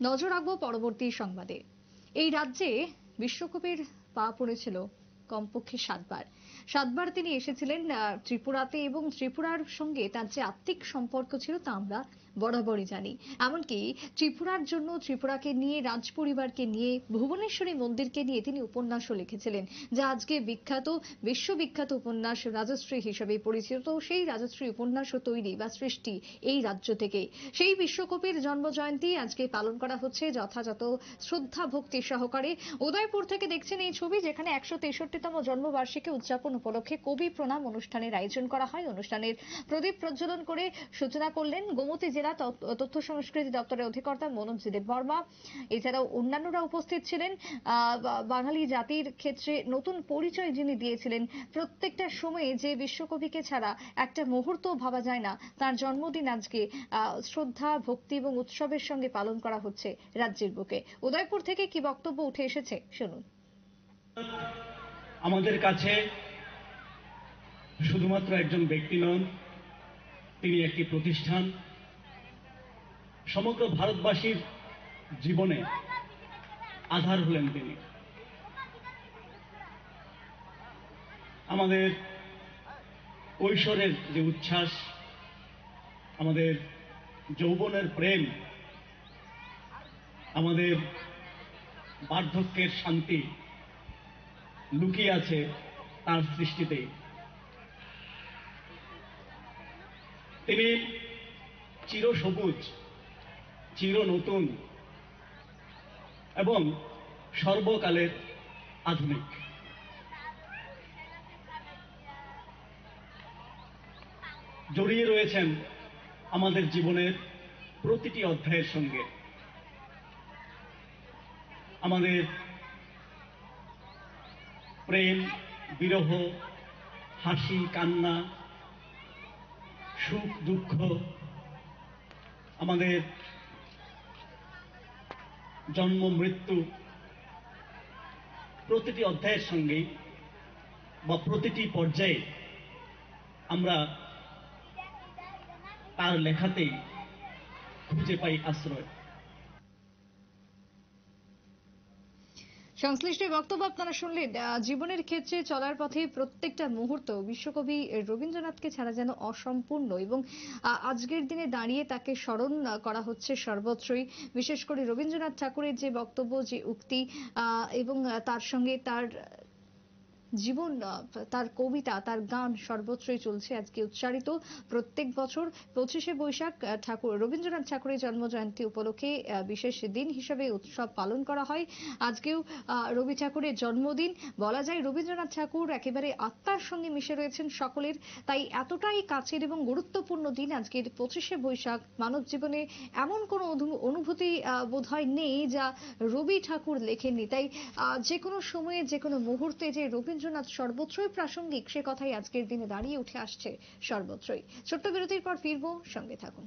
নজর রাখবো পরবর্তী সংবাদে। এই রাজ্যে বিশ্বকাপের পা পড়েছিল কমপক্ষে সাতবার তিনি এসেছিলেন ত্রিপুরাতে, এবং ত্রিপুরার সঙ্গে তার যে আত্মিক সম্পর্ক ছিল তা আমরা বরাবরই জানি। এমনকি ত্রিপুরার জন্য, ত্রিপুরাকে নিয়ে, রাজ পরিবারকে নিয়ে, ভুবনেশ্বরী মন্দিরকে নিয়ে তিনি উপন্যাসও লিখেছিলেন, যা আজকে বিখ্যাত, বিশ্ববিখ্যাত উপন্যাস রাজশ্রী হিসেবে পরিচিত। সেই রাজশ্রী উপন্যাসও তৈরি বা সৃষ্টি এই রাজ্য থেকে। সেই বিশ্বকবির জন্মজয়ন্তী আজকে পালন করা হচ্ছে যথাযথ শ্রদ্ধা ভক্তি সহকারে। উদয়পুর থেকে দেখছেন এই ছবি, যেখানে 163তম জন্মবার্ষিকী উদযাপন উপলক্ষে কবি প্রণাম অনুষ্ঠানের আয়োজন করা হয়। অনুষ্ঠানের প্রদীপ প্রজ্বলন করে সূচনা করলেন গোমতী জেলা তথ্য সংস্কৃতি দপ্তরের অধিকর্তা মনোজ দেববর্মা। এছাড়াও অন্যান্যরা উপস্থিত ছিলেন। বাঙালি জাতির ক্ষেত্রে নতুন পরিচয় যিনি দিয়েছিলেন, প্রত্যেকটা সময়ে যে বিশ্বকবিকে ছাড়া একটা মুহূর্ত ভাবা যায় না, তার জন্মদিন আজকে শ্রদ্ধা ভক্তি এবং উৎসবের সঙ্গে পালন করা হচ্ছে রাজ্যের বুকে। উদয়পুর থেকে কি বক্তব্য উঠে এসেছে শুনুন। আমাদের কাছে শুধুমাত্র একজন ব্যক্তি নন, তিনি একটি প্রতিষ্ঠান। সমগ্র ভারতবাসীর জীবনে আধার হলেন তিনি। আমাদের কৈশোরের যে উচ্ছ্বাস, আমাদের যৌবনের প্রেম, আমাদের বার্ধক্যের শান্তি লুকিয়ে আছে তার সৃষ্টিতেই। তিনি চিরসবুজ, চির নতুন এবং সর্বকালের আধুনিক। জড়িয়ে রয়েছেন আমাদের জীবনের প্রতিটি অধ্যায়ের সঙ্গে। আমাদের প্রেম, বিরহ, হাসি, কান্না, সুখ, দুঃখ, আমাদের জন্ম, মৃত্যু, প্রতিটি অধ্যায়ের সঙ্গেই বা প্রতিটি পর্যায়ে আমরা তার লেখাতেই খুঁজে পাই আশ্রয়। সংশ্লিষ্ট বক্তব্য আপনারা শুনলেন। জীবনের ক্ষেত্রে চলার পথে প্রত্যেকটা মুহূর্ত বিশ্বকবি রবীন্দ্রনাথকে ছাড়া যেন অসম্পূর্ণ, এবং আজকের দিনে দাঁড়িয়ে তাকে স্মরণ করা হচ্ছে সর্বত্রই। বিশেষ করে রবীন্দ্রনাথ ঠাকুরের যে বক্তব্য, যে উক্তি, এবং তার সঙ্গে তার জীবন, তার কবিতা, তার গান সর্বত্রই চলছে আজকে উচ্চারিত। প্রত্যেক বছর 25শে বৈশাখ রবীন্দ্রনাথ ঠাকুরের জন্মজয়ন্তী উপলক্ষে বিশেষ দিন হিসেবে উৎসব পালন করা হয়। আজকেও রবি ঠাকুরের জন্মদিন। বলা যায় রবীন্দ্রনাথ ঠাকুর একেবারে আত্মার সঙ্গে মিশে রয়েছেন সকলের, তাই এতটাই কাছের এবং গুরুত্বপূর্ণ দিন আজকের 25শে বৈশাখ। মানব জীবনে এমন কোনো অনুভূতি বোধহয় নেই যা রবি ঠাকুর লেখেননি। তাই যে কোনো সময়ে, যে কোনো মুহূর্তে যে রবীন্দ্রনাথ সর্বত্রই প্রাসঙ্গিক, সে কথাই আজকের দিনে দাঁড়িয়ে উঠে আসছে সর্বত্রই। ছোট্ট বিরতির পর ফিরবো, সঙ্গে থাকুন।